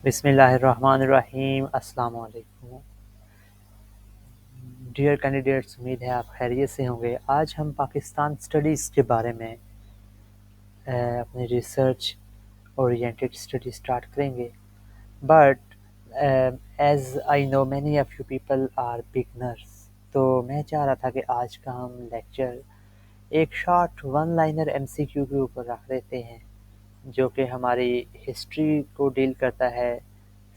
بسم اللہ الرحمن الرحیم۔ السلام علیکم ڈیئر کینڈیڈیٹس، امید ہے آپ خیریت سے ہوں گے۔ آج ہم پاکستان اسٹڈیز کے بارے میں اپنی ریسرچ اورینٹیڈ اسٹڈی اسٹارٹ کریں گے، but as I know many of you people are beginners, تو میں چاہ رہا تھا کہ آج کا ہم لیکچر ایک short one liner M C Q کے اوپر رکھ دیتے ہیں، جو کہ ہماری ہسٹری کو ڈیل کرتا ہے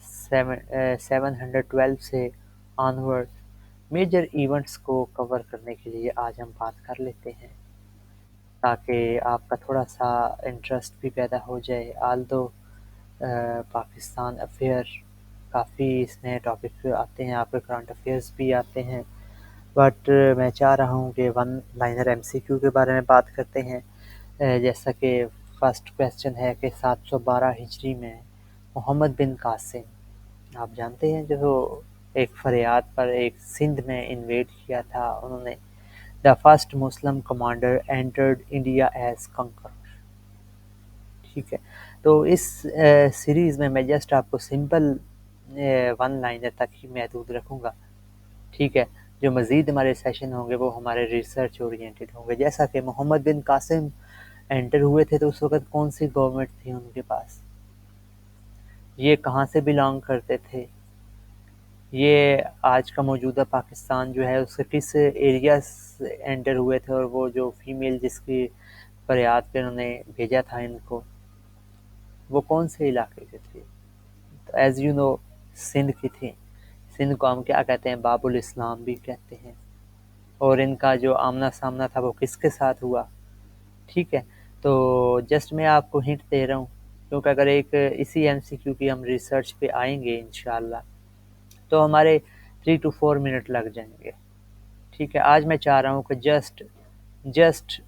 712 سے آنورڈ میجر ایونٹس کو کور کرنے کے لیے آج ہم بات کر لیتے ہیں، تاکہ آپ کا تھوڑا سا انٹرسٹ بھی پیدا ہو جائے۔ آلدو پاکستان افیئر کافی اس میں ٹاپک آتے ہیں، آپ کے کرنٹ افیئرس بھی آتے ہیں، بٹ میں چاہ رہا ہوں کہ one liner M C Q کے بارے میں بات کرتے ہیں۔ جیسا کہ فرسٹ کویسچن ہے کہ 712 ہجری میں محمد بن قاسم، آپ جانتے ہیں، جو ایک فریاد پر ایک سندھ میں انویڈ کیا تھا، انہوں نے the first Muslim commander entered India as conqueror, ٹھیک ہے۔ تو اس سیریز میں جسٹ آپ کو سمپل ون لائنر تک ہی محدود رکھوں گا، ٹھیک ہے۔ جو مزید ہمارے سیشن ہوں گے وہ ہمارے ریسرچ اورینٹیڈ ہوں گے۔ جیسا کہ محمد بن قاسم انٹر ہوئے تھے تو اس وقت کون سی گورنمنٹ تھی ان کے پاس، یہ کہاں سے بلانگ کرتے تھے، یہ آج کا موجودہ پاکستان جو ہے اس کے کس ایریا سے انٹر ہوئے تھے، اور وہ جو فیمیل جس کی فریاد پہ انہوں نے بھیجا تھا ان کو، وہ کون سے علاقے کے تھے۔ تو ایز یو نو سندھ کی تھی۔ سندھ کو ہم کیا کہتے ہیں، باب الاسلام بھی کہتے ہیں، اور ان کا جو آمنا سامنا تھا وہ کس کے ساتھ ہوا، ٹھیک ہے۔ تو جسٹ میں آپ کو ہنٹ دے رہا ہوں، کیونکہ اگر ایک اسی ایم سی کیو کی ہم ریسرچ پہ آئیں گے انشاءاللہ تو ہمارے 3 to 4 منٹ لگ جائیں گے، ٹھیک ہے۔ آج میں چاہ رہا ہوں کہ جسٹ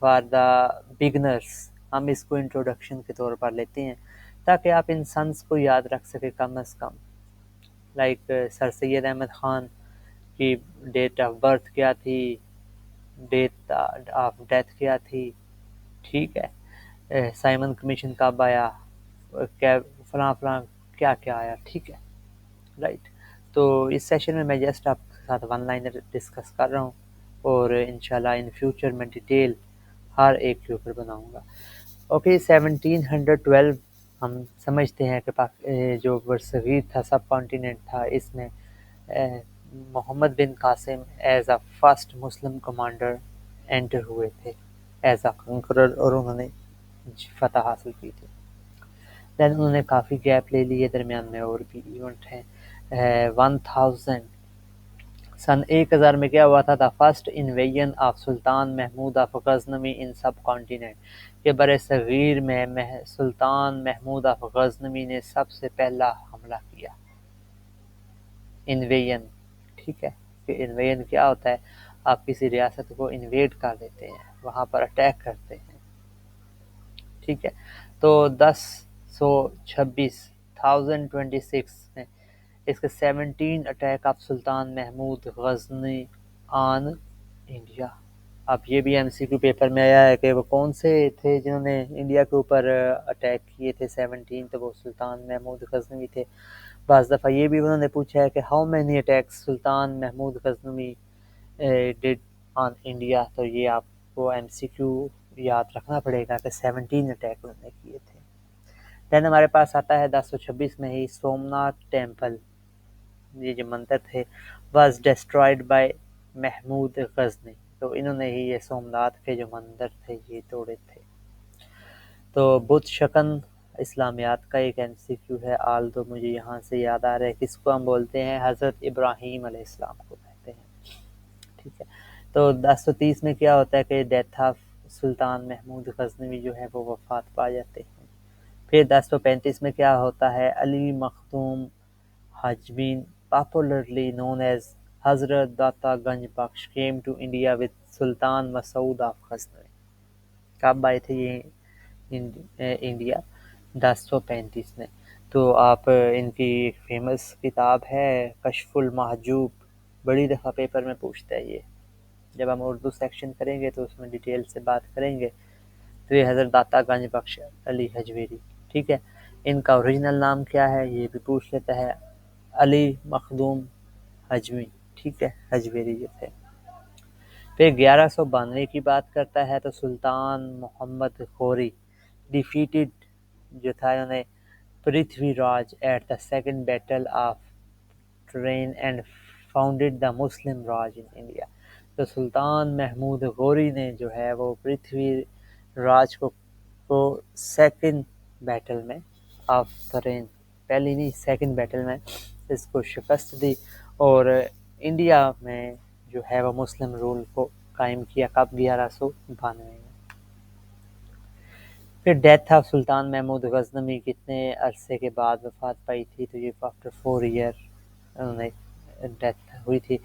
فار دا بگنرس ہم اس کو انٹروڈکشن کے طور پر لیتے ہیں، تاکہ آپ ان سنس کو یاد رکھ سکیں کم از کم، لائک سر سید احمد خان کی ڈیٹ آف برتھ کیا تھی، ڈیٹ آف ڈیتھ کیا تھی، ٹھیک ہے۔ سائمن کمیشن کب آیا، فلاں فلاں کیا کیا آیا، ٹھیک ہے، رائٹ۔ تو اس سیشن میں جسٹ آپ کے ساتھ ون لائنر ڈسکس کر رہا ہوں، اور انشاءاللہ ان فیوچر میں ڈیٹیل ہر ایک کے اوپر بناؤں گا۔ اوکے، 1712 ہم سمجھتے ہیں کہ جو برصغیر تھا، سب کانٹیننٹ تھا، اس میں Muhammad bin Qasim as a first Muslim commander enter ہوئے تھے ایز اے کنکرر، اور انہوں نے فتح حاصل کی تھی۔ دین انہوں نے کافی گیپ لے لیے، درمیان میں اور بھی ایونٹ ہیں۔ 1000 سن 1000 میں کیا ہوا تھا، the first invasion of Sultan Mahmud of Ghaznavi in subcontinent, کہ بر صغیر میں سلطان محمود آف غزنوی نے سب سے پہلا حملہ کیا، انویژن، ٹھیک ہے۔ کہ انویژن کیا ہوتا ہے، آپ کسی ریاست کو انویڈ کر دیتے ہیں، وہاں پر اٹیک کرتے ہیں، ٹھیک ہے۔ تو 1026 میں اس کے 17 attack of Sultan Mahmud Ghazni on India. اب یہ بھی ایم سی کیو پیپر میں آیا ہے کہ وہ کون سے تھے جنہوں نے انڈیا کے اوپر اٹیک کیے تھے 17، تو وہ سلطان محمود غزنوی تھے۔ بعض دفعہ یہ بھی انہوں نے پوچھا ہے کہ how many attacks Sultan Mahmud Ghaznavi did on India, تو یہ آپ کو ایم سی کیو یاد رکھنا پڑے گا کہ 17 اٹیک انہوں نے کیے تھے۔ دین ہمارے پاس آتا ہے 1026 میں ہی سومناتھ ٹیمپل، یہ جو مندر تھے، was destroyed by Mahmud Ghazni, تو انہوں نے ہی یہ سومناتھ کے جو مندر تھے یہ توڑے تھے۔ تو بت شکن اسلامیات کا ایک ایم سی کیو ہے، آلدو مجھے یہاں سے یاد آ رہا ہے کس کو ہم بولتے ہیں، حضرت ابراہیم علیہ السلام کو کہتے ہیں، ٹھیک ہے۔ تو 1030 میں کیا ہوتا ہے کہ ڈیتھ آف سلطان محمود غزنوی جو ہے وہ وفات پا جاتے ہیں۔ پھر 1035 میں کیا ہوتا ہے، علی مخدوم حجوین popularly known as Hazrat Data Ganj Bakhsh came to India with Sultan Masud of Ghaznavi. کب آئے تھے یہ انڈیا؟ 1035 میں۔ تو آپ ان کی ایک فیمس کتاب ہے کشف المحجوب، بڑی دفعہ پیپر میں پوچھتا ہے یہ، جب ہم اردو سیکشن کریں گے تو اس میں ڈیٹیل سے بات کریں گے۔ تو یہ حضرت داتا گنج بخش علی حجویری، ٹھیک ہے۔ ان کا اوریجنل نام کیا ہے یہ بھی پوچھ لیتا ہے، علی مخدوم حجوی، ٹھیک ہے، حجویری جو تھے۔ پھر 1192 کی بات کرتا ہے تو سلطان محمد غوری ڈیفیٹڈ جو تھا انہیں Prithvi Raj at the second battle of Tarain and founded the Muslim Raj in India. تو سلطان محمود غوری نے جو ہے وہ پرتھوی راج کو سیکنڈ بیٹل میں آف ترین، پہلی نہیں سیکنڈ بیٹل میں اس کو شکست دی اور انڈیا میں جو ہے وہ مسلم رول کو قائم کیا کب 1192 میں۔ پھر ڈیتھ آف سلطان محمود غزنوی کتنے عرصے کے بعد وفات پائی تھی تو یہ آفٹر 4 ایئر انہیں ڈیتھ ہوئی تھی۔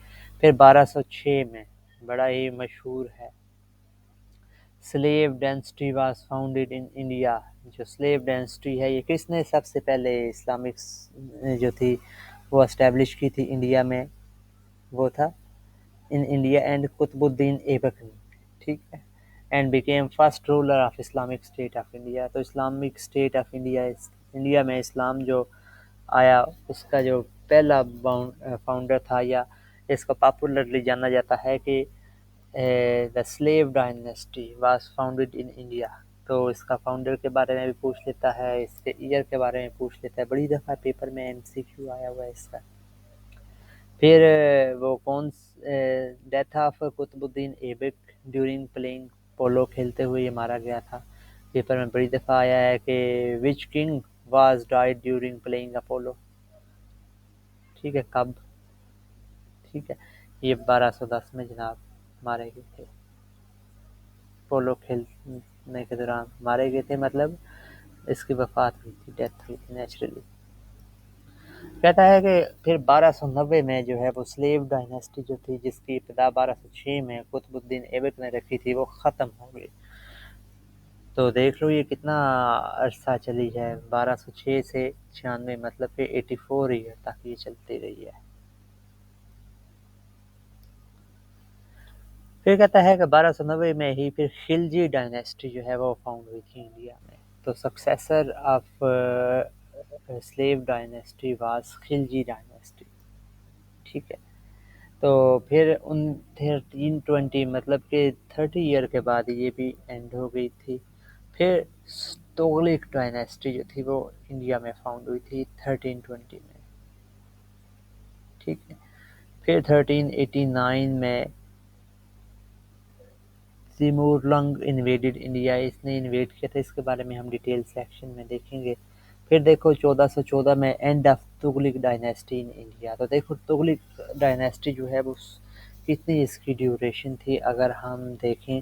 پھر 1206 میں بڑا ہی مشہور ہے، slave dynasty was founded in India. جو سلیو ڈینسٹی ہے یہ کس نے سب سے پہلے اسلامک جو تھی وہ اسٹیبلش کی تھی انڈیا میں، وہ تھا ان انڈیا اینڈ قطب الدین ایبک نے، ٹھیک ہے، and became first ruler of Islamic state of India. تو اسلامک اسٹیٹ آف انڈیا میں اسلام جو آیا اس کا جو پہلا فاؤنڈر تھا، یا اس کو پاپولرلی جانا جاتا ہے کہ the slave dynasty was founded in India. تو اس کا فاؤنڈر کے بارے میں بھی پوچھ لیتا ہے، اس کے ایئر کے بارے میں پوچھ لیتا ہے، بڑی دفعہ پیپر میں MCQ آیا ہوا ہے اس کا۔ پھر وہ کون death of Qutub Uddin Aibak during playing, polo کھیلتے ہوئے یہ مارا گیا تھا۔ پیپر میں بڑی دفعہ آیا ہے کہ which king was died during playing polo, ٹھیک ہے، کب، ٹھیک ہے، یہ 1210 میں جناب مارے گئے تھے، پولو کھیلنے کے دوران مارے گئے تھے، مطلب اس کی وفات ہوئی تھی، ڈیتھ ہوئی تھی نیچرلی۔ کہتا ہے کہ پھر 1290 میں جو ہے وہ سلیو ڈائنیسٹی جو تھی جس کی ابتدا 1206 میں قطب الدین ایبک نے رکھی تھی وہ ختم ہو گئی۔ تو دیکھ لو یہ کتنا عرصہ چلی ہے، 1206 سے 96، مطلب کہ 84 ایئر تک یہ چلتی رہی ہے۔ پھر کہتا ہے کہ 1290 میں ہی پھر خلجی ڈائنیسٹی جو ہے وہ فاؤنڈ ہوئی تھی انڈیا میں۔ تو successor of slave dynasty was Khilji dynasty, ٹھیک ہے۔ تو پھر 1320 مطلب کہ 30 ایئر کے بعد یہ بھی اینڈ ہو گئی تھی۔ پھر تغلق ڈائنیسٹی جو تھی وہ انڈیا میں فاؤنڈ ہوئی تھی 1320 میں، ٹھیک ہے۔ پھر 1389 میں تیمور لنگ انویڈڈ انڈیا، اس نے انویڈ کیا تھا، اس کے بارے میں ہم ڈیٹیل سیکشن میں دیکھیں گے۔ پھر دیکھو 1414 میں and of Tughlaq dynasty in India. تو دیکھو تغلق ڈائنیسٹی جو ہے وہ کتنی اس کی ڈیوریشن تھی، اگر ہم دیکھیں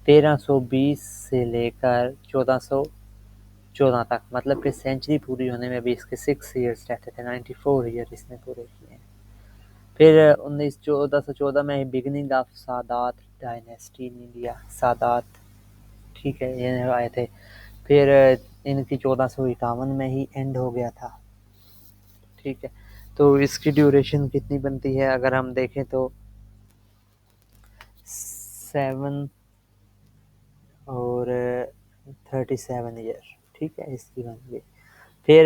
1320 سے لے کر 1414 تک، مطلب کہ سینچری پوری ہونے میں بھی اس کے 6 ایئرز رہتے تھے، 94 ایئر اس نے پورے کیے ہیں۔ پھر 1414 میں بگننگ آف سادات ڈائنیسٹی ان انڈیا، سادات، ٹھیک ہے، یہ آئے تھے۔ پھر ان کی 1451 میں ہی اینڈ ہو گیا تھا، ٹھیک ہے۔ تو اس کی ڈیوریشن کتنی بنتی ہے اگر ہم دیکھیں تو 7 اور 37 ایئر، ٹھیک ہے، اس کی بن گئی۔ پھر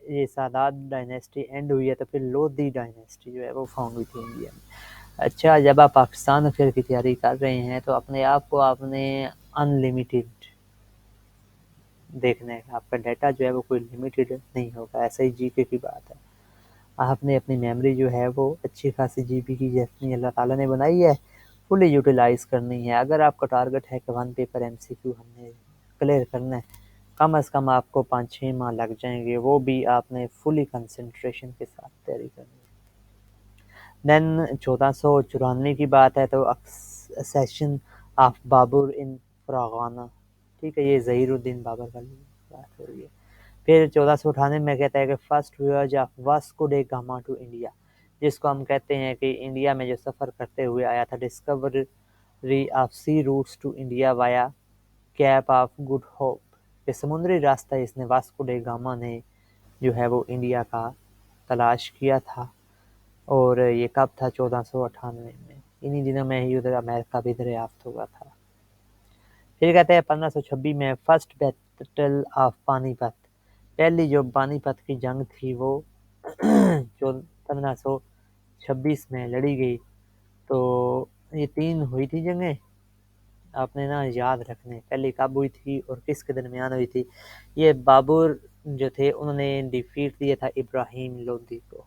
یہ سادات ڈائنیسٹی اینڈ ہوئی ہے تو پھر لودھی ڈائنیسٹی جو ہے وہ فاؤنڈ ہوئی تھی انڈیا میں۔ اچھا، جب آپ پاکستان افیئر کی تیاری کر رہے ہیں تو اپنے آپ کو آپ نے ان لمیٹڈ دیکھنا ہے، آپ کا ڈیٹا جو ہے وہ کوئی لمیٹڈ نہیں ہوگا، ایسا ہی جی کے کی بات ہے، آپ نے اپنی میموری جو ہے وہ اچھی خاصی جی بی کی جتنی اللہ تعالیٰ نے بنائی ہے فلی یوٹیلائز کرنی ہے۔ اگر آپ کا ٹارگٹ ہے کہ 1 پیپر MCQ ہم نے کلیئر کرنا ہے، کم از کم آپ کو 5-6 ماہ لگ جائیں گے، وہ بھی آپ نے فلی کنسنٹریشن کے ساتھ تیاری کرنی ہے۔ دین 1494 کی بات ہے تو اسیشن آف بابر ان فراغانہ، ٹھیک ہے، یہ ظہیر الدین بابر والی بات ہو رہی ہے۔ پھر 1498 میں کہتا ہے کہ first voyage of Vasco da Gama to India, جس کو ہم کہتے ہیں کہ انڈیا میں جو سفر کرتے ہوئے آیا تھا، discovery of sea routes to India via Cape of Good Hope, کہ سمندری راستہ اس نے واسکو ڈے گاما نے جو ہے وہ انڈیا کا تلاش کیا تھا، اور یہ کب تھا؟ 1498 میں، انہی دنوں میں ہی ادھر امریکہ بھی دریافت ہوا تھا۔ پھر کہتے ہیں 1526 میں فرسٹ بیٹل آف پانی پت، پہلی جو پانی پت کی جنگ تھی وہ جو 1526 میں لڑی گئی، تو یہ 3 ہوئی تھی جنگیں، آپ نے نا یاد رکھنے پہلی کب ہوئی تھی اور کس کے درمیان ہوئی تھی۔ یہ بابر جو تھے انہوں نے ڈیفیٹ دیا تھا ابراہیم لودھی کو۔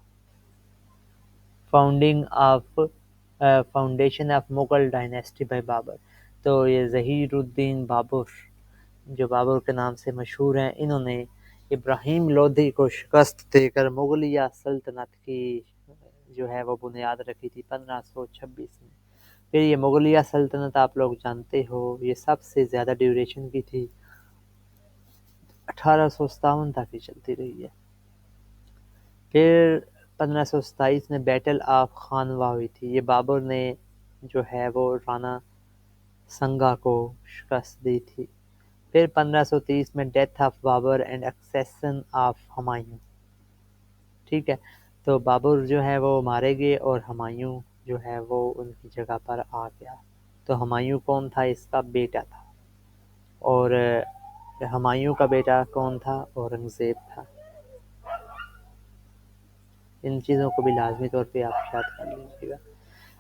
Foundation of Mughal dynasty by Babar, تو یہ ظہیر الدین بابر جو بابر کے نام سے مشہور ہیں، انہوں نے ابراہیم لودھی کو شکست دے کر مغلیہ سلطنت کی جو ہے وہ بنیاد رکھی تھی 1526 میں۔ پھر یہ مغلیہ سلطنت آپ لوگ جانتے ہو یہ سب سے زیادہ ڈیوریشن کی تھی، 1857 تک ہی چلتی رہی ہے۔ پھر 1527 میں بیٹل آف خانوا ہوئی تھی، یہ بابر نے جو ہے وہ رانا سنگا کو شکست دی تھی۔ پھر 1530 میں death of Babur and accession of Humayun, ٹھیک ہے، تو بابر جو ہے وہ مارے گئے اور ہمایوں جو ہے وہ ان کی جگہ پر آ گیا۔ تو ہمایوں کون تھا؟ اس کا بیٹا تھا، اور ہمایوں کا بیٹا کون تھا؟ اورنگزیب تھا۔ ان چیزوں کو بھی لازمی طور پہ آپ یاد کر لیجیے گا۔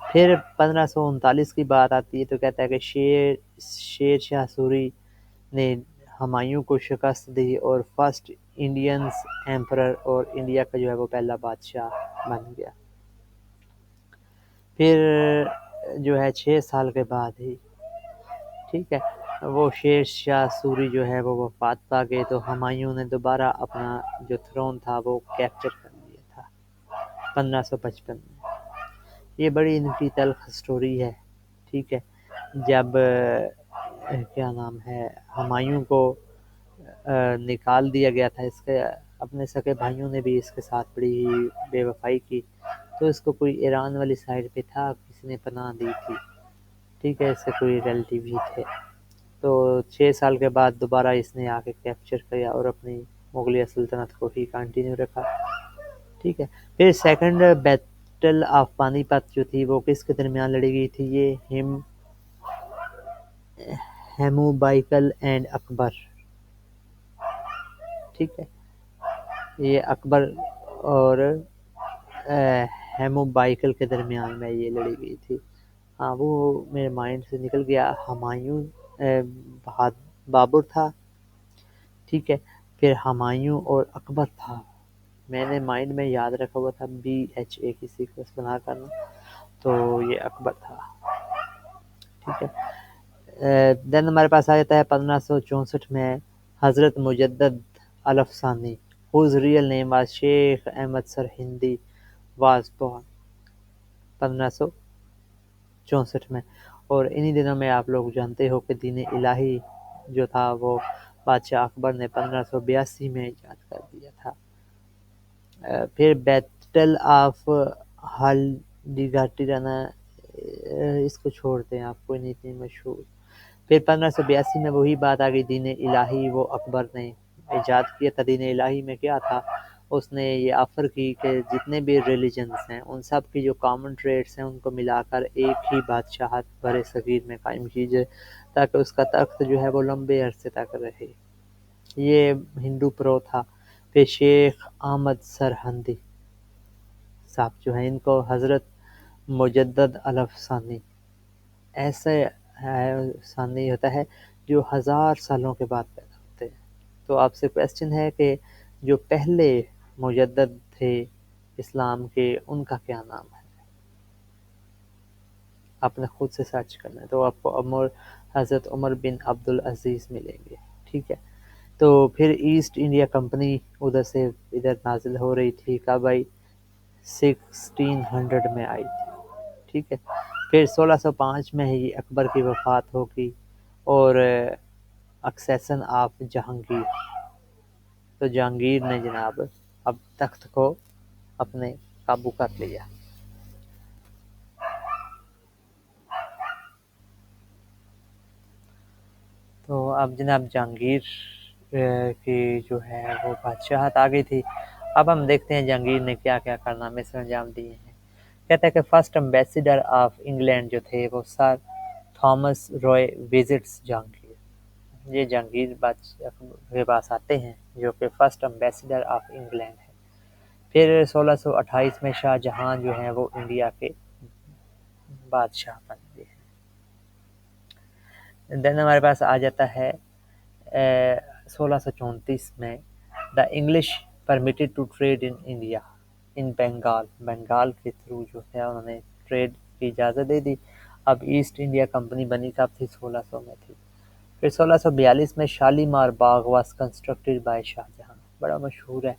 پھر 1539 کی بات آتی ہے تو کہتا ہے کہ شیر شاہ سوری نے ہمایوں کو شکست دی اور فرسٹ انڈینز ایمپرر اور انڈیا کا جو ہے وہ پہلا بادشاہ بن گیا۔ پھر جو ہے 6 سال کے بعد ہی، ٹھیک ہے، وہ شیر شاہ سوری جو ہے وہ وفات پا گئے، تو ہمایوں نے دوبارہ اپنا جو تھرون تھا وہ کیپچر کر لیا تھا 1555 میں۔ یہ بڑی ان کی تلخ سٹوری ہے، ٹھیک ہے۔ جب کیا نام ہے ہمایوں کو نکال دیا گیا تھا، اس کے اپنے سکے بھائیوں نے بھی اس کے ساتھ بڑی بے وفائی کی، تو اس کو کوئی ایران والی سائڈ پہ تھا، کسی نے پناہ دی تھی، ٹھیک ہے، اس سے کوئی ریلیٹیو ہی تھے۔ تو 6 سال کے بعد دوبارہ اس نے آ کے کیپچر کیا اور اپنی مغلیہ سلطنت کو ہی کنٹینیو رکھا، ٹھیک ہے۔ پھر سیکنڈ بیٹل آف پانی پت جو تھی وہ کس کے درمیان لڑی گئی تھی؟ یہ ہیمو بائکل اینڈ اکبر، ٹھیک ہے، یہ اکبر اور ہیمو بائکل کے درمیان میں یہ لڑی گئی تھی۔ ہاں وہ میرے مائنڈ سے نکل گیا، ہمایوں بابر تھا، ٹھیک ہے، پھر ہمایوں اور اکبر تھا، میں نے مائنڈ میں یاد رکھا ہوا تھا BHA کی سیکوینس بنا کرنا، تو یہ اکبر تھا، ٹھیک ہے۔ دین ہمارے پاس آ جاتا ہے 1564 میں حضرت مجدد الافسانی whose real name was Sheikh Ahmad Sirhindi was born 1564 میں، اور انہی دنوں میں آپ لوگ جانتے ہو کہ دین الہی جو تھا وہ بادشاہ اکبر نے 1582 میں ایجاد کر دیا تھا۔ پھر بیٹل آف ہلڈیگاٹیرانا، اس کو چھوڑتے ہیں، آپ کو نہیں اتنی مشہور۔ پھر 1582 میں وہی بات آ گئی، دین الہی وہ اکبر نے ایجاد کیا تھا۔ دین الہی میں کیا تھا؟ اس نے یہ آفر کی کہ جتنے بھی ریلیجنز ہیں ان سب کی جو کامن ٹریٹس ہیں ان کو ملا کر ایک ہی بادشاہت بر صغیر میں قائم کی جائے تاکہ اس کا تخت جو ہے وہ لمبے عرصے تک رہے۔ یہ ہندو پرو تھا۔ پھر شیخ احمد سرہندی صاحب جو ہیں، ان کو حضرت مجدد الافسانی ایسے ثانی ہوتا ہے جو 1000 سالوں کے بعد پیدا ہوتے ہیں۔ تو آپ سے کویسچن ہے کہ جو پہلے مجدد تھے اسلام کے ان کا کیا نام ہے؟ آپ نے خود سے سرچ کرنا ہے، تو آپ کو حضرت عمر بن عبدالعزیز ملیں گے، ٹھیک ہے۔ تو پھر ایسٹ انڈیا کمپنی ادھر سے ادھر نازل ہو رہی تھی، کب آئی؟ 1600 میں آئی تھی، ٹھیک ہے۔ پھر 1605 میں ہی اکبر کی وفات ہوگی اور اکسیسن آف جہانگیر، تو جہانگیر نے جناب اب تخت کو اپنے قابو کر لیا۔ تو اب جناب جہانگیر کی جو ہے وہ بادشاہت آ گئی تھی۔ اب ہم دیکھتے ہیں جہانگیر نے کیا کیا کارنامے سر انجام دیے ہیں۔ کہتا ہے کہ فرسٹ امبیسیڈر آف انگلینڈ جو تھے وہ سر تھامس روئے وزٹس جہانگیر، یہ جہانگیر بادشاہ کے پاس آتے ہیں جو کہ فرسٹ امبیسڈر آف انگلینڈ ہے۔ پھر 1628 میں شاہ جہاں جو ہیں وہ انڈیا کے بادشاہ بن گئے ہیں۔ دین ہمارے پاس آ جاتا ہے 1634 میں the English permitted to trade in India in Bengal, Bengal کے تھرو جو ہے انہوں نے ٹریڈ کی اجازت دے دی۔ اب ایسٹ انڈیا کمپنی بنی کب تھی؟ 1600 میں تھی۔ پھر 1642 میں Shalimar Bagh was constructed by شاہ جہاں، بڑا مشہور ہے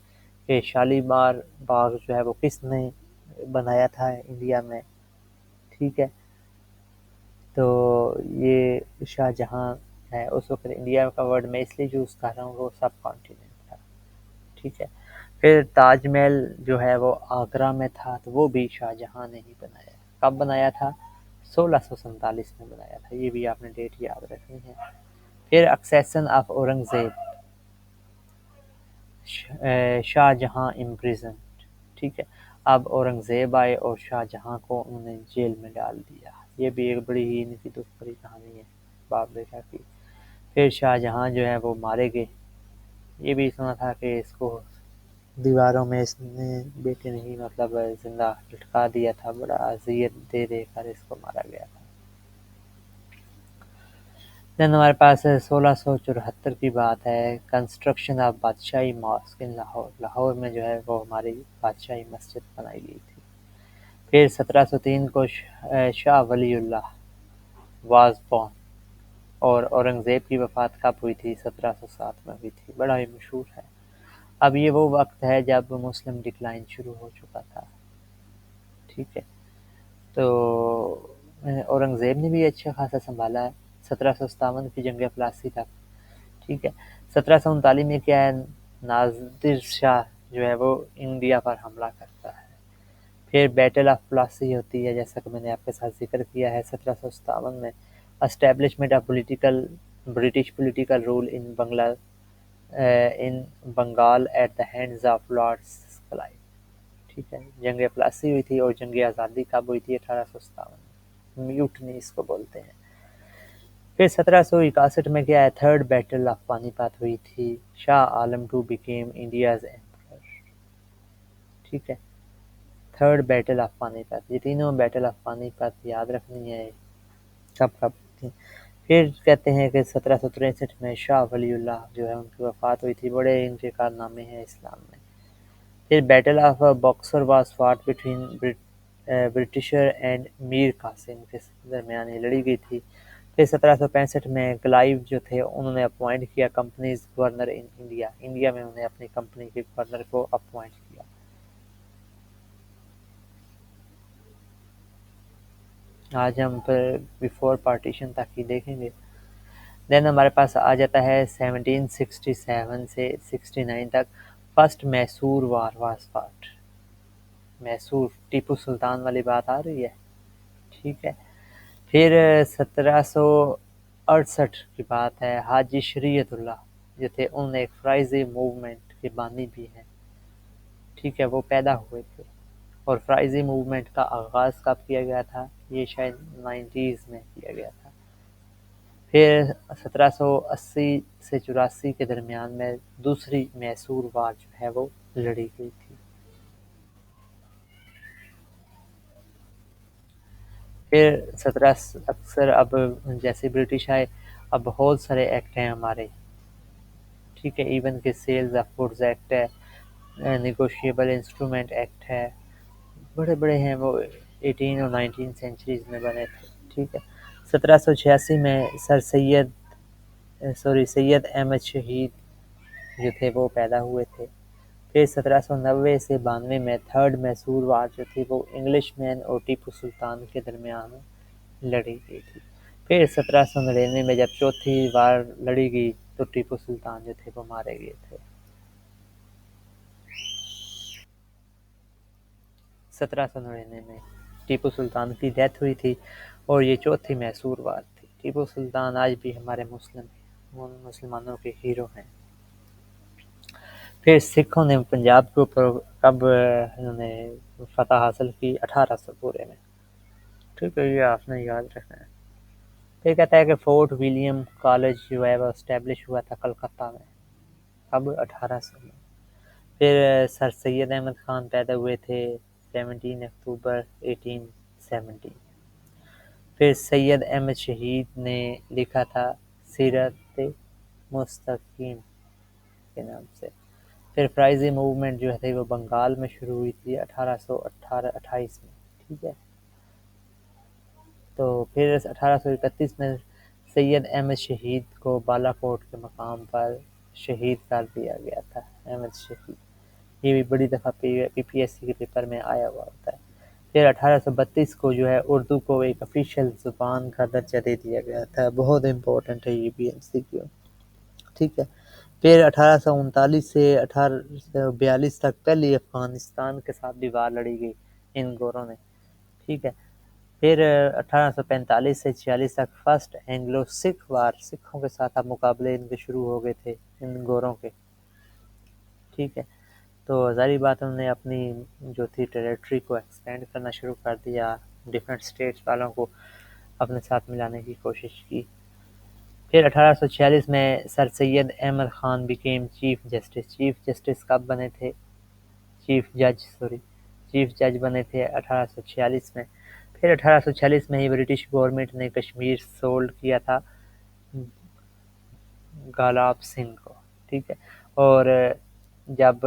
کہ شالیمار باغ جو ہے وہ کس نے بنایا تھا انڈیا میں، ٹھیک ہے۔ تو یہ شاہ جہاں ہے، اس وقت انڈیا کا ورڈ میں اس لیے یوز کر رہا ہوں وہ سب کانٹیننٹ تھا، ٹھیک ہے۔ پھر تاج محل جو ہے وہ آگرہ میں تھا، تو وہ بھی شاہ جہاں نے ہی بنایا۔ کب بنایا تھا؟ 1647 میں بنایا تھا، یہ بھی آپ نے ڈیٹ یاد رکھنی ہے۔ پھر اکسیشن آف اورنگزیب، شاہ جہاں امپریزنڈ، ٹھیک ہے۔ اب اورنگزیب آئے اور شاہ جہاں کو انہوں نے جیل میں ڈال دیا، یہ بھی ایک بڑی ہی ان کی دکھ بھری کہانی ہے باپ بیٹا کی۔ پھر شاہ جہاں جو ہے وہ مارے گئے، یہ بھی سنا تھا کہ اس کو دیواروں میں اس نے بیٹے نہیں مطلب زندہ لٹکا دیا تھا، بڑا اذیت دے دے کر اس کو مارا گیا تھا۔ دین ہمارے پاس 1674 کی بات ہے، کنسٹرکشن آف بادشاہی ماسک ان لاہور، لاہور میں جو ہے وہ ہماری بادشاہی مسجد بنائی گئی تھی۔ پھر 1703 کو شاہ ولی اللہ واز بورن، اور اورنگزیب کی وفات کب ہوئی تھی؟ 1707 میں ہوئی تھی، بڑا ہی مشہور ہے۔ اب یہ وہ وقت ہے جب مسلم ڈکلائن شروع ہو چکا تھا، ٹھیک ہے۔ تو اورنگزیب نے بھی اچھا خاصا سنبھالا ہے 1757 کی جنگ پلاسی تک، ٹھیک ہے۔ 1739 میں کیا ہے، نادر شاہ جو ہے وہ انڈیا پر حملہ کرتا ہے۔ پھر بیٹل آف پلاسی ہوتی ہے، جیسا کہ میں نے آپ کے ساتھ ذکر کیا ہے 1757 میں، establishment of British political rule in Bengal at the hands of Lord Clive, ٹھیک ہے۔ جنگ پلاسی ہوئی تھی، اور جنگ آزادی کب ہوئی تھی؟ 1857 میں، میوٹنی اس کو بولتے ہیں۔ پھر 1761 میں کیا ہے، تھرڈ بیٹل آف پانی پت ہوئی تھی، Shah Alam to became India's emperor, ٹھیک ہے۔ تھرڈ بیٹل آف پانی پت، یہ تینوں بیٹل آف پانی پت یاد رکھنی ہے کب کب تھی۔ پھر کہتے ہیں کہ 1763 میں شاہ ولی اللہ جو ہے ان کی وفات ہوئی تھی، بڑے ان کے کارنامے ہیں اسلام میں۔ پھر battle of Buxar was fought between Britisher and Mir Qasim کے درمیان یہ لڑی گئی تھی۔ پھر 1765 میں کلائیو جو تھے انہوں نے اپوائنٹ کیا companies governor in India, India میں انہوں نے اپنی کمپنی کے گورنر کو اپوائنٹ کیا۔ آج ہم پھر بیفور پارٹیشن تک ہی دیکھیں گے۔ دین ہمارے پاس آ جاتا ہے 1767 سے 69 تک، first Mysore war was fought, Mysore Tipu Sultan والی بات آ رہی ہے، ٹھیک ہے۔ پھر 1768 کی بات ہے، حاجی شریعت اللہ جو تھے انہوں نے ایک فرائضی موومنٹ کے بانی بھی ہیں، ٹھیک ہے، وہ پیدا ہوئے تھے۔ اور فرائضی موومنٹ کا آغاز کب کیا گیا تھا؟ یہ شاید 90s میں کیا گیا تھا۔ پھر 1780 سے 84 کے درمیان میں دوسری میسور وار جو ہے وہ لڑی گئی تھی۔ پھر 17 اب جیسے برٹش آئے، اب بہت سارے ایکٹ ہیں ہمارے، ٹھیک ہے، ایون کہ سیلز آف گڈز ایکٹ ہے، نیگوشیبل انسٹرومنٹ ایکٹ ہے، بڑے بڑے ہیں وہ 18 اور 19 سینچریز میں بنے تھے، ٹھیک ہے۔ 1786 میں سید احمد شہید جو تھے وہ پیدا ہوئے تھے۔ پھر 1790 سے 92 میں تھرڈ میسور وار جو تھی وہ انگلش مین اور ٹیپو سلطان کے درمیان لڑی گئی تھی۔ پھر 1799 میں جب چوتھی وار لڑی گئی تو ٹیپو سلطان جو تھے وہ مارے گئے تھے۔ 1799 میں ٹیپو سلطان کی ڈیتھ ہوئی تھی، اور یہ چوتھی میسور وار تھی۔ ٹیپو سلطان آج بھی ہمارے مسلمانوں کے ہیرو ہیں۔ پھر سکھوں نے پنجاب کے اوپر کب انہوں نے فتح حاصل کی؟ 1800 پورے میں، ٹھیک ہے، یہ آپ نے یاد رکھنا ہے۔ پھر کہتا ہے کہ فورٹ ولیم کالج جو ہے وہ اسٹیبلش ہوا تھا کلکتہ میں، اب 1800 میں۔ پھر سر سید احمد خان پیدا ہوئے تھے 17 اکتوبر 1870۔ پھر سید احمد شہید نے لکھا تھا سیرت مستقیم کے نام سے۔ پھر فرائضی موومنٹ جو ہے وہ بنگال میں شروع ہوئی تھی 1828 میں، ٹھیک ہے۔ تو پھر 1831 میں سید احمد شہید کو بالا کوٹ کے مقام پر شہید کر دیا گیا تھا، احمد شہید۔ یہ بھی بڑی دفعہ پی پی ایس سی کے پیپر میں آیا ہوا ہوتا ہے۔ پھر 1832 کو جو ہے اردو کو ایک افیشیل زبان کا درجہ دے دیا گیا تھا، بہت امپورٹنٹ ہے یہ بھی ایم سی کیو، ٹھیک ہے۔ پھر 1839 سے 1842 تک پہلی افغانستان کے ساتھ بھی وار لڑی گئی ان گوروں نے، ٹھیک ہے۔ پھر 1845 سے 46 تک فرسٹ اینگلو سکھ وار، سکھوں کے ساتھ اب مقابلے ان کے شروع ہو گئے تھے ان گوروں کے، ٹھیک ہے۔ تو ظاہری بات انہوں نے اپنی جو تھی ٹیریٹری کو ایکسپینڈ کرنا شروع کر دیا، ڈفرینٹ اسٹیٹس والوں کو اپنے ساتھ ملانے کی کوشش کی۔ پھر 1846 میں Sir Syed Ahmad Khan became chief justice, chief justice کب بنے تھے؟ چیف جج بنے تھے 1846 میں۔ پھر 1846 میں ہی برٹش گورنمنٹ نے کشمیر سولڈ کیا تھا گالاب سنگھ کو، ٹھیک ہے۔ اور جب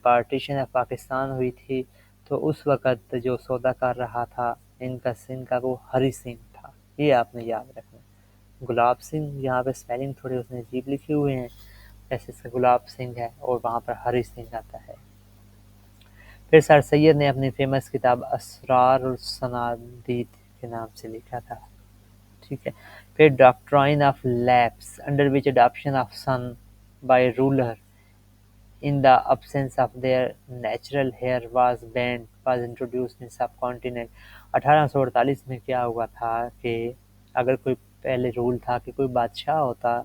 پارٹیشن آف پاکستان ہوئی تھی تو اس وقت جو سودا کر رہا تھا ان کا سنگھ کا وہ ہری سنگھ تھا، یہ آپ نے یاد رکھنا۔ گلاب سنگھ یہاں پہ اسپیلنگ تھوڑے اس نے عجیب لکھے ہوئے ہیں، ایسے سے گلاب سنگھ ہے اور وہاں پر ہری سنگھ آتا ہے۔ پھر سر سید نے اپنی فیمس کتاب اسرار الصنادید کے نام سے لکھا تھا، ٹھیک ہے۔ پھر doctrine of lapse under which adoption of son by ruler in the absence of their natural hair was introduced in subcontinent۔ 1848 میں کیا ہوا تھا کہ اگر کوئی پہلے رول تھا کہ کوئی بادشاہ ہوتا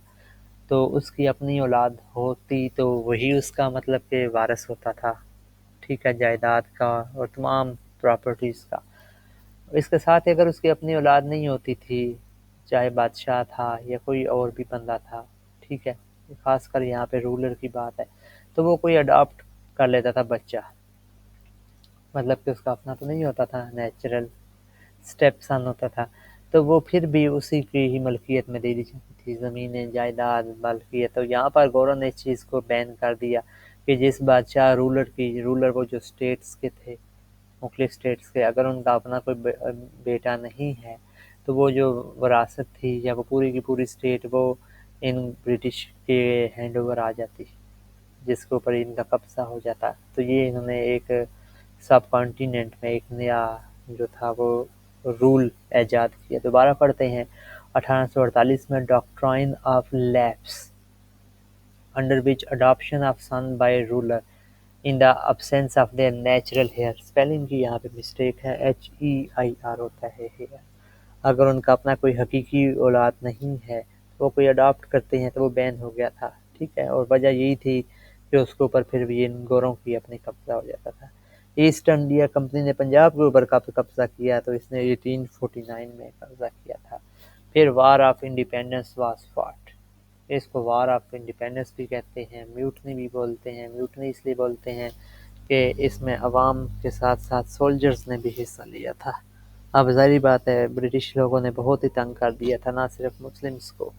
تو اس کی اپنی اولاد ہوتی تو وہی اس کا مطلب کہ وارث ہوتا تھا، ٹھیک ہے، جائیداد کا اور تمام پراپرٹیز کا۔ اس کے ساتھ اگر اس کی اپنی اولاد نہیں ہوتی تھی، چاہے بادشاہ تھا یا کوئی اور بھی بندہ تھا، ٹھیک ہے، خاص کر یہاں پہ رولر کی بات ہے، تو وہ کوئی اڈاپٹ کر لیتا تھا بچہ، مطلب کہ اس کا اپنا تو نہیں ہوتا تھا، نیچرل سٹیپ سن ہوتا تھا، تو وہ پھر بھی اسی کی ہی ملکیت میں دے دی جاتی تھی، زمینیں، جائیداد، ملکیت۔ تو یہاں پر گوروں نے اس چیز کو بین کر دیا کہ جس بادشاہ رولر وہ جو اسٹیٹس کے تھے، مختلف اسٹیٹس کے، اگر ان کا اپنا کوئی بیٹا نہیں ہے تو وہ جو وراثت تھی یا وہ پوری کی پوری اسٹیٹ وہ ان برٹش کے ہینڈ اوور آ جاتی، جس کے اوپر ان کا قبضہ ہو جاتا۔ تو یہ انہوں نے ایک سب کانٹیننٹ میں ایک نیا جو تھا وہ رول ایجاد کیا۔ دوبارہ پڑھتے ہیں 1848 میں doctrine of lapse under which adoption of son by ruler in the absence of their natural hair، spelling کی یہاں پہ مسٹیک ہے، HEIR ہوتا ہے hair۔ اگر ان کا اپنا کوئی حقیقی اولاد نہیں ہے وہ کوئی اڈاپٹ کرتے ہیں تو وہ بین ہو گیا تھا، ٹھیک ہے، اور وجہ یہی تھی کہ اس کے اوپر پھر بھی ان گوروں کی اپنی قبضہ ہو جاتا تھا۔ ایسٹ انڈیا کمپنی نے پنجاب کے اوپر قبضہ کیا تو اس نے 1849 میں قبضہ کیا تھا۔ پھر war of independence was fought, اس کو وار آف انڈیپینڈنس بھی کہتے ہیں، میوٹنی بھی بولتے ہیں۔ میوٹنی اس لیے بولتے ہیں کہ اس میں عوام کے ساتھ ساتھ سولجرز نے بھی حصہ لیا تھا۔ اب ظاہری بات ہے برٹش لوگوں نے بہت ہی تنگ کر دیا تھا، نہ صرف مسلمز کو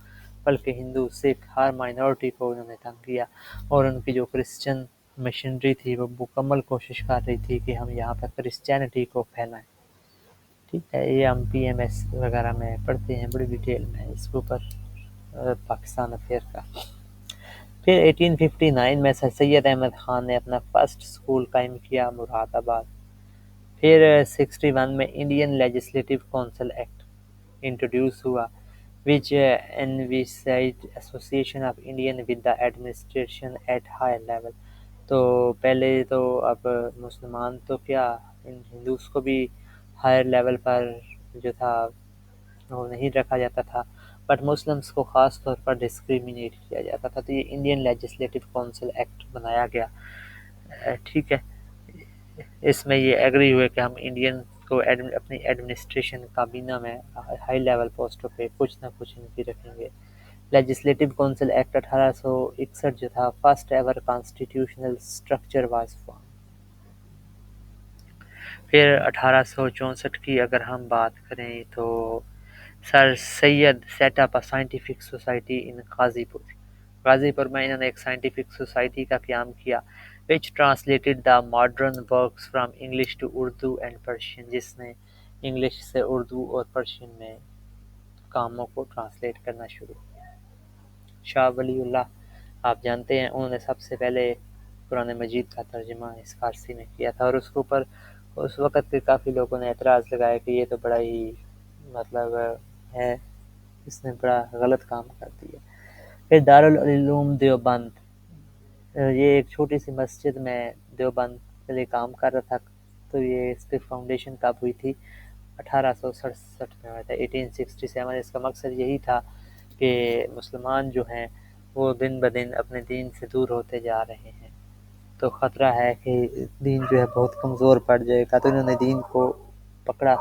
بلکہ ہندو، سکھ، ہر مائنورٹی کو انہوں نے تنگ کیا، اور ان کی جو کرسچن مشنری تھی وہ مکمل کوشش کر رہی تھی کہ ہم یہاں پر کرسچینٹی کو پھیلائیں، ٹھیک ہے۔ یہ ہم پی ایم ایس وغیرہ میں پڑھتے ہیں بڑی ڈیٹیل میں اس کے اوپر پاکستان افیئر کا۔ پھر 1859 میں سر سید احمد خان نے اپنا فرسٹ اسکول قائم کیا مراد آباد۔ پھر 61 میں Indian legislative council act introduce ہوا which envisaged association of Indian with the administration at higher level۔ تو پہلے تو اب مسلمان تو کیا ہندوز کو بھی ہائر لیول پر جو تھا وہ نہیں رکھا جاتا تھا، بٹ مسلمس کو خاص طور پر ڈسکریمنیٹ کیا جاتا تھا، تو یہ انڈین لیجسلیٹو کونسل ایکٹ بنایا گیا، ٹھیک ہے۔ اس میں یہ ایگری ہوئے کہ ہم انڈین کو اپنی ایڈمنسٹریشن کابینہ میں ہائی لیول پوسٹوں پہ کچھ نہ کچھ ان کی رکھیں گے۔ لیجسلیٹو کونسل ایکٹ 1861 جو تھا، first ever constitutional structure was form. پھر 1864 کی اگر ہم بات کریں تو Sir Syed set up scientific society in Ghazipur. غازی پور میں انہوں نے ایک سائنٹیفک سوسائٹی کا قیام کیا، which translated the modern works from English to Urdu and Persian، جس نے انگلش سے اردو اور پرشین میں کاموں کو ٹرانسلیٹ کرنا شروع کیا۔ شاہ ولی اللہ آپ جانتے ہیں انہوں نے سب سے پہلے قرآن مجید کا ترجمہ اس فارسی میں کیا تھا، اور اس کے اوپر اس وقت کے کافی لوگوں نے اعتراض لگایا کہ یہ تو بڑا ہی مطلب ہے، اس نے بڑا غلط کام کر دیا۔ پھر دارالعلوم دیوبند، یہ ایک چھوٹی سی مسجد میں دیوبند کے لیے کام کر رہا تھا، تو یہ اس کی فاؤنڈیشن کب ہوئی تھی؟ 1867 میں ہوا تھا، 1867۔ اس کا مقصد یہی تھا کہ مسلمان جو ہیں وہ دن بدن اپنے دین سے دور ہوتے جا رہے ہیں، تو خطرہ ہے کہ دین جو ہے بہت کمزور پڑ جائے گا، تو انہوں نے دین کو پکڑا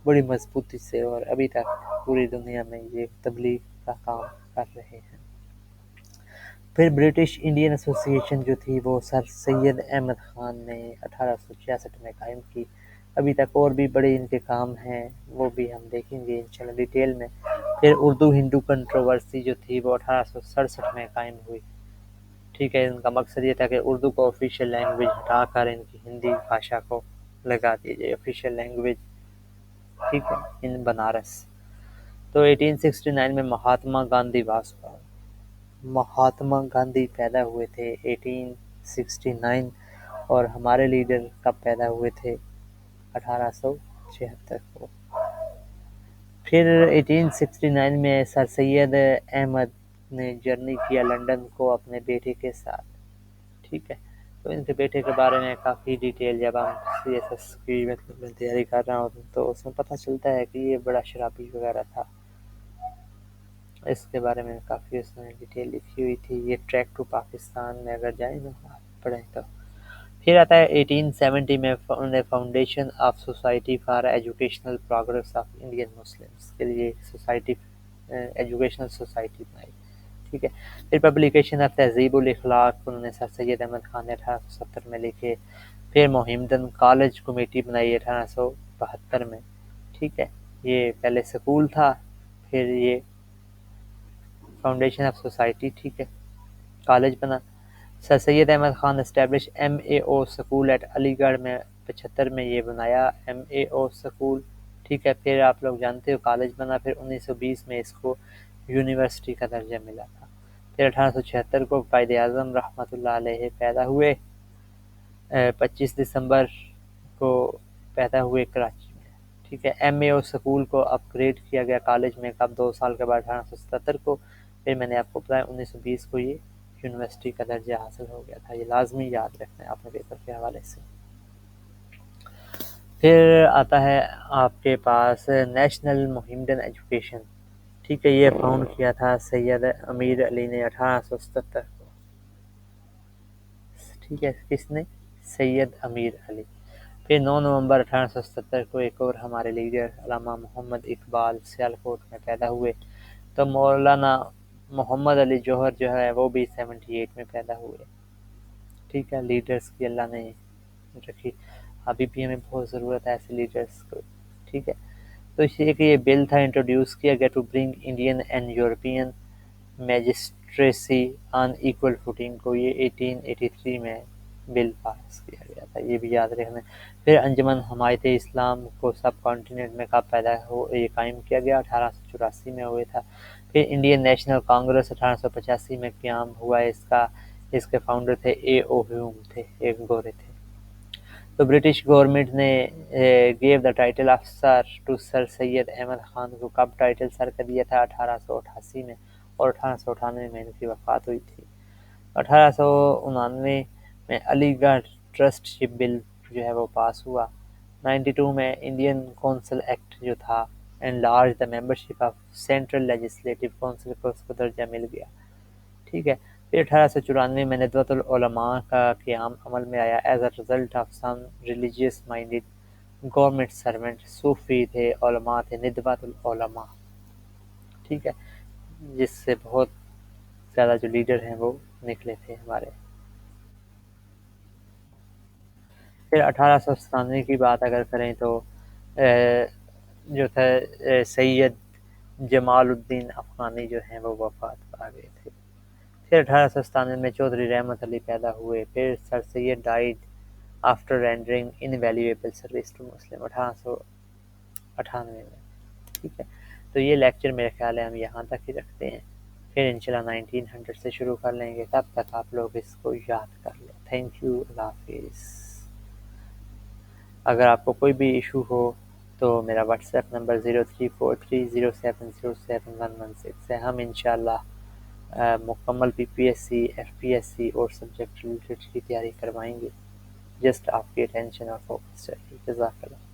بڑی مضبوطی سے، اور ابھی تک پوری دنیا میں یہ تبلیغ کا کام کر رہے ہیں۔ پھر برٹش انڈین ایسوسی ایشن جو تھی وہ سر سید احمد خان نے 1866 میں قائم کی۔ ابھی تک اور بھی بڑے ان کے کام ہیں، وہ بھی ہم دیکھیں گے انشاءاللہ ڈیٹیل میں۔ پھر اردو ہندو کنٹروورسی جو تھی وہ 1867 میں قائم ہوئی، ٹھیک ہے۔ ان کا مقصد یہ تھا کہ اردو کو آفیشیل لینگویج ہٹا کر ان کی ہندی بھاشا کو لگا دی جائے آفیشیل لینگویج، ٹھیک ہے، ان بنارس۔ تو 1869 میں مہاتما گاندھی واز بورن۔ مہاتما گاندھی پیدا ہوئے تھے 1869، اور ہمارے لیڈر کب پیدا ہوئے تھے؟ 1876 کو۔ پھر 1869 میں سر سید احمد نے جرنی کیا لندن کو اپنے بیٹے کے ساتھ، ٹھیک ہے۔ تو ان کے بیٹے کے بارے میں کافی ڈیٹیل جب ہم سی ایس ایس کی میں تیاری کر رہا ہوں تو اس میں پتہ چلتا ہے کہ یہ بڑا شرابی وغیرہ تھا، اس کے بارے میں کافی اس نے ڈیٹیل لکھی ہوئی تھی۔ یہ ٹریک ٹو پاکستان میں اگر جائیں نا آپ پڑھیں تو۔ پھر آتا ہے 1870 میں foundation of society for educational progress of Indian Muslims کے لیے سوسائٹی ایجوکیشنل سوسائٹی بنائی، ٹھیک ہے۔ پھر پبلیکیشن آف تہذیب الاخلاق انہوں نے سر سید احمد خان نے 1870 میں لکھے۔ پھر محمدن کالج کمیٹی بنائی 1872 میں، ٹھیک ہے۔ یہ پہلے سکول تھا، پھر یہ فاؤنڈیشن آف سوسائٹی، ٹھیک ہے، کالج بنا۔ Sir Syed Ahmad Khan establish M A O school at Aligarh میں 75 میں یہ بنایا ایم اے او سکول، ٹھیک ہے۔ پھر آپ لوگ جانتے ہو کالج بنا، پھر 1920 میں اس کو یونیورسٹی کا درجہ ملا تھا۔ پھر 1876 کو قائد اعظم رحمۃ اللہ علیہ پیدا ہوئے، 25 دسمبر کو پیدا ہوئے کراچی میں، ٹھیک ہے۔ ایم اے او سکول کو اپ گریڈ کیا گیا کالج میں کب؟ 2 سال کے بعد 1877 کو۔ پھر میں نے آپ کو بتایا 1920 کو یہ یونیورسٹی کا درجہ حاصل ہو گیا تھا، یہ لازمی یاد رکھنا ہے اپنے پیپر کے حوالے سے۔ پھر آتا ہے آپ کے پاس نیشنل محمدن ایجوکیشن، ٹھیک ہے، یہ فاؤنڈ کیا تھا سید امیر علی نے 1877 کو، ٹھیک ہے، کس نے؟ سید امیر علی۔ پھر 9 نومبر 1877 کو ایک اور ہمارے لیڈر علامہ محمد اقبال سیالکوٹ میں پیدا ہوئے، تو مولانا محمد علی جوہر جو ہے وہ بھی 78 میں پیدا ہوئے، ٹھیک ہے۔ لیڈرز کی اللہ نے رکھی، ابھی بھی ہمیں بہت ضرورت ہے ایسے لیڈرز کو، ٹھیک ہے۔ تو اس لیے کہ یہ بل تھا انٹروڈیوس کیا گیا to bring Indian and European magistracy on equal footing کو، یہ 1883 میں بل پاس کیا گیا تھا، یہ بھی یاد رکھنا ہے۔ پھر انجمن حمایت اسلام کو سب کانٹیننٹ میں کب پیدا ہو یہ قائم کیا گیا؟ 1884 میں ہوئے تھا۔ پھر انڈین نیشنل کانگریس 1885 میں قیام ہوا اس کا، اس کے فاؤنڈر تھے اے او ہیوم تھے، ایک گورے تھے۔ تو برٹش گورنمنٹ نے gave the title of Sir to Sir Syed Ahmad Khan کو کب ٹائٹل سر کا دیا تھا؟ 1888 میں، اور 1898 میں ان کی وفات ہوئی تھی۔ 1899 میں علی گڑھ ٹرسٹ شپ بل جو ہے وہ پاس ہوا۔ 92 میں انڈین کونسل ایکٹ جو تھا enlarge the membership of central legislative council کو اس کو درجہ مل گیا، ٹھیک ہے۔ پھر 1894 میں ندوۃ العلماء کا قیام عمل میں آیا as a result of some religious minded government servant, صوفی تھے، علماء تھے، ندوۃ العلماء، ٹھیک ہے، جس سے بہت زیادہ جو لیڈر ہیں وہ نکلے تھے ہمارے۔ پھر 1897 کی بات اگر کریں تو جو تھا سید جمال الدین افغانی جو ہیں وہ وفات پا گئے تھے۔ پھر 1897 میں چودھری رحمت علی پیدا ہوئے۔ پھر Sir Syed died after rendering invaluable service to Muslim 1898 میں، ٹھیک ہے۔ تو یہ لیکچر میرے خیال ہے ہم یہاں تک ہی رکھتے ہیں، پھر انشاءاللہ 1900 سے شروع کر لیں گے، تب تک آپ لوگ اس کو یاد کر لیں۔ تھینک یو، اللہ حافظ۔ اگر آپ کو کوئی بھی ایشو ہو تو میرا واٹس ایپ نمبر 034307071116 ہے، ہم انشاءاللہ مکمل P P S C, F P S C اور سبجیکٹ ریلیٹڈ کی تیاری کروائیں گے، جسٹ آپ کی اٹینشن اور فوکس چاہیے۔ جزاک اللہ۔